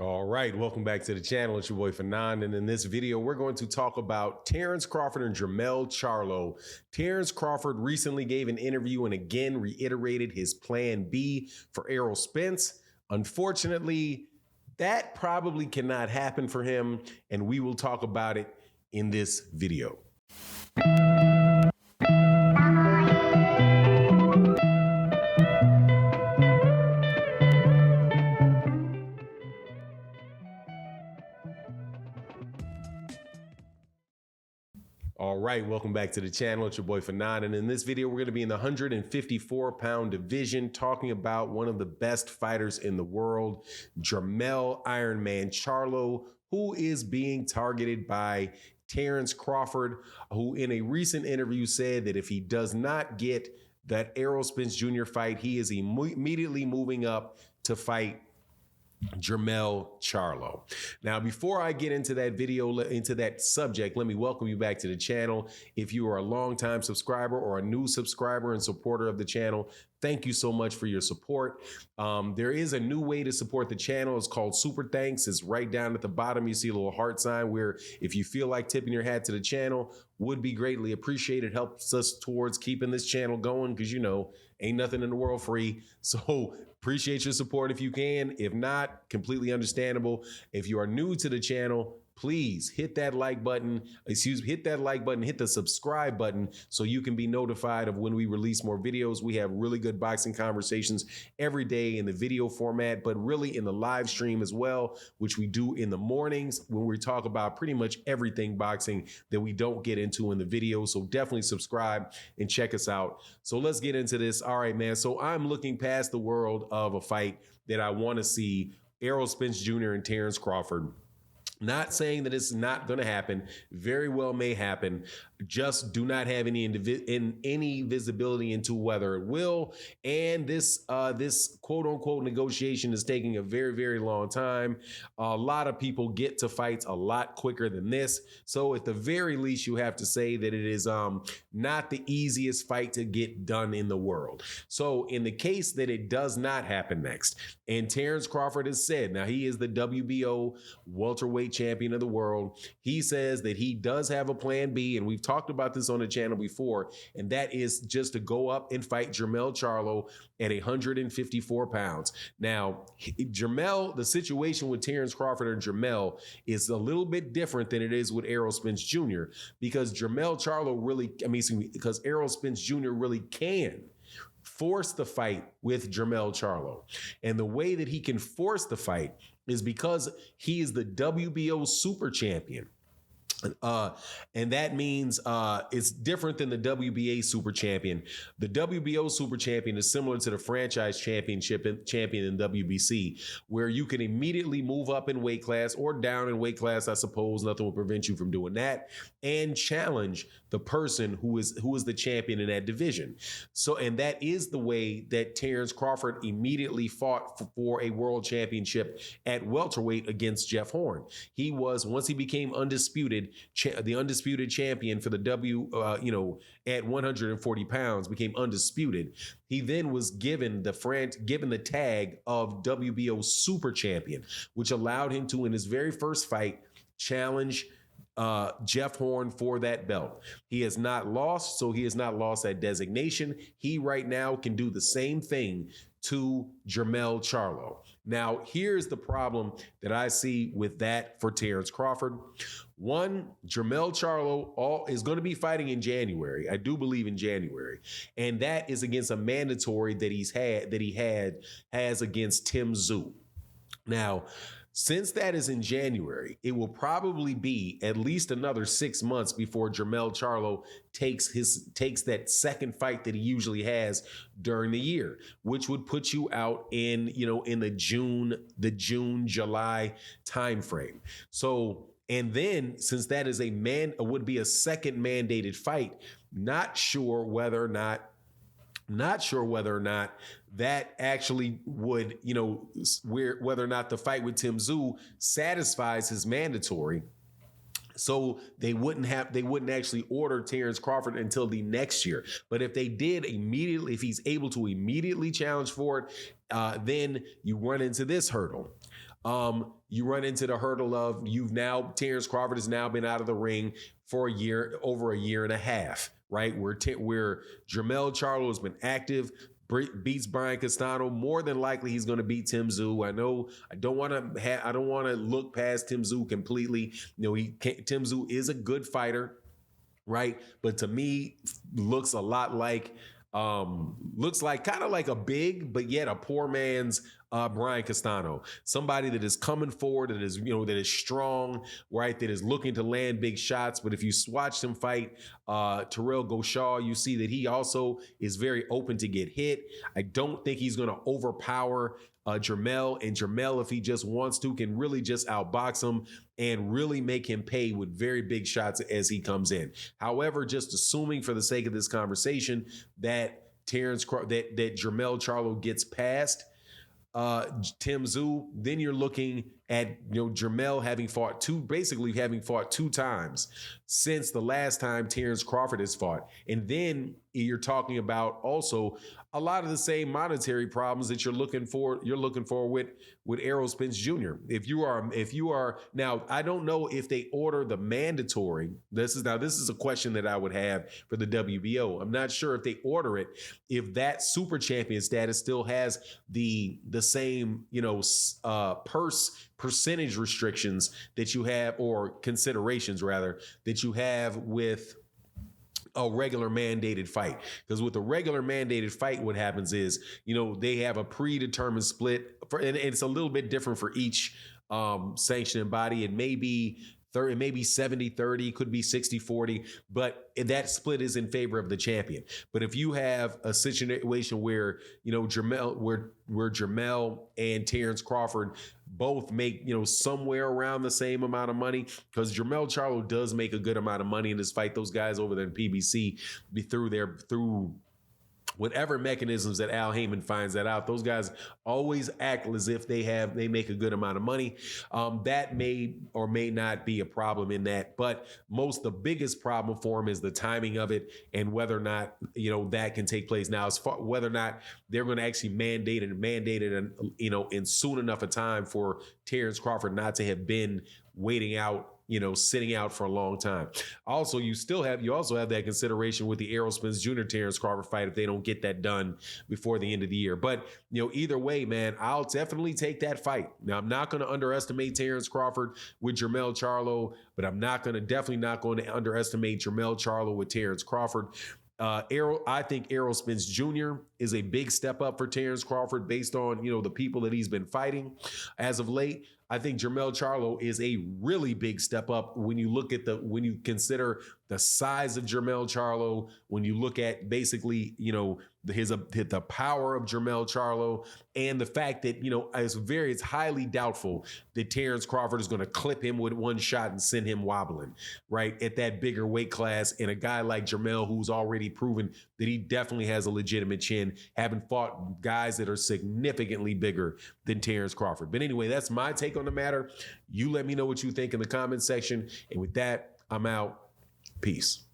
All right, welcome back to the channel. It's your boy Fanon, and in this video, we're going to talk about Terence Crawford and Jermell Charlo. Terence Crawford recently gave an interview and again reiterated his plan B for Errol Spence. Unfortunately, that probably cannot happen for him, and we will talk about it in this video. All right, welcome back to the channel. It's your boy Fanon, and in this video, we're going to be in the 154-pound division talking about one of the best fighters in the world, Jermell Iron Man Charlo, who is being targeted by Terence Crawford, who in a recent interview said that if he does not get that Errol Spence Jr. fight, he is immediately moving up to fight Jermell Charlo. Now, before I get into that video, into that subject, let me welcome you back to the channel. If you are a longtime subscriber or a new subscriber and supporter of the channel, thank you so much for your support. There is a new way to support the channel. It's called Super Thanks. It's right down at the bottom. You see a little heart sign where if you feel like tipping your hat to the channel, would be greatly appreciated. Helps us towards keeping this channel going because, you know, ain't nothing in the world free. So appreciate your support if you can. If not, completely understandable. If you are new to the channel, please hit that like button, hit the subscribe button so you can be notified of when we release more videos. We have really good boxing conversations every day in the video format, but really in the live stream as well, which we do in the mornings when we talk about pretty much everything boxing that we don't get into in the video. So definitely subscribe and check us out. So let's get into this. All right, man. So I'm looking past the world of a fight that I want to see, Errol Spence Jr. and Terence Crawford. Not saying that it's not going to happen. Very well may happen. Just do not have any visibility into whether it will. And this quote unquote negotiation is taking a very, very long time. A lot of people get to fights a lot quicker than this. So at the very least, you have to say that it is not the easiest fight to get done in the world. So in the case that it does not happen next, and Terence Crawford has said, now he is the WBO welterweight champion of the world. He says that he does have a plan B, and we've talked about this on the channel before, and that is just to go up and fight Jermell Charlo at 154 pounds. Now, Jermell, the situation with Terence Crawford and Jermell is a little bit different than it is with Errol Spence Jr. because Jermell Charlo really, because Errol Spence Jr. really can force the fight with Jermell Charlo. And the way that he can force the fight is because he is the WBO super champion. And that means it's different than the WBA super champion. The WBO super champion is similar to the franchise champion in WBC, where you can immediately move up in weight class or down in weight class, I suppose. Nothing will prevent you from doing that, and challenge the person who is the champion in that division. So, and that is the way that Terence Crawford immediately fought for a world championship at welterweight against Jeff Horn. He was, once he became undisputed, the undisputed champion for the at 140 pounds, became undisputed. He then was given the tag of WBO super champion, which allowed him to, in his very first fight, challenge Jeff Horn for that belt. He has not lost, so he has not lost that designation. He right now can do the same thing to Jermell Charlo. Now, here's the problem that I see with that for Terence Crawford. One, Jermell Charlo is going to be fighting in January. I do believe in January. And that is against a mandatory that he has against Tim Tszyu. Now, since that is in January, it will probably be at least another 6 months before Jermell Charlo takes that second fight that he usually has during the year, which would put you out in the June, July timeframe. So, and then since that is would be a second mandated fight, not sure whether or not that actually would, whether or not the fight with Tim Tszyu satisfies his mandatory. So they wouldn't actually order Terence Crawford until the next year. But if they did immediately, if he's able to immediately challenge for it, then you run into this hurdle. You run into the hurdle of Terence Crawford has now been out of the ring for over a year and a half, right? Where Jermell Charlo has been active, beats Brian Castano. More than likely, he's going to beat Tim Tszyu. I know I don't want to look past Tim Tszyu completely. Tim Tszyu is a good fighter, right? But to me, looks a lot like kind of like a big, but yet a poor man's Brian Castano. Somebody that is coming forward, that is strong, right? That is looking to land big shots. But if you watch him fight Terrell Goshaw, you see that he also is very open to get hit. I don't think he's going to overpower Jermell, and Jermell, if he just wants to, can really just outbox him and really make him pay with very big shots as he comes in. However, just assuming for the sake of this conversation that Jermell Charlo gets past Tim Tszyu, then you're looking at Jermell having fought two times since the last time Terence Crawford has fought. And then you're talking about also a lot of the same monetary problems that you're looking for with Errol Spence Jr. If you are now, I don't know if they order the mandatory. This is a question that I would have for the WBO. I'm not sure if they order it, if that super champion status still has the same percentage restrictions that you have, or considerations rather, that you have with a regular mandated fight. Because with a regular mandated fight, what happens is, they have a predetermined split and it's a little bit different for each sanctioning body. It may be 70-30, could be 60-40, but that split is in favor of the champion. But if you have a situation where, Jermell and Terence Crawford both make, somewhere around the same amount of money, because Jermell Charlo does make a good amount of money in this fight. Those guys over there in PBC, through whatever mechanisms that Al Heyman finds that out, those guys always act as if they make a good amount of money. That may or may not be a problem in that, but the biggest problem for him is the timing of it and whether or not, that can take place. Now, as far whether or not they're going to actually mandate it, in soon enough a time for Terence Crawford not to have been waiting out, sitting out for a long time. Also, you also have that consideration with the Errol Spence Jr. Terence Crawford fight if they don't get that done before the end of the year. But, either way, man, I'll definitely take that fight. Now, I'm not going to underestimate Terence Crawford with Jermell Charlo, but I'm definitely not going to underestimate Jermell Charlo with Terence Crawford. I think Errol Spence Jr. is a big step up for Terence Crawford based on, the people that he's been fighting as of late. I think Jermell Charlo is a really big step up when you consider the size of Jermell Charlo, when you look at basically, the power of Jermell Charlo, and the fact that, it's highly doubtful that Terence Crawford is going to clip him with one shot and send him wobbling, right, at that bigger weight class. And a guy like Jermell, who's already proven that he definitely has a legitimate chin, having fought guys that are significantly bigger than Terence Crawford. But anyway, that's my take on the matter. You let me know what you think in the comment section. And with that, I'm out. Peace.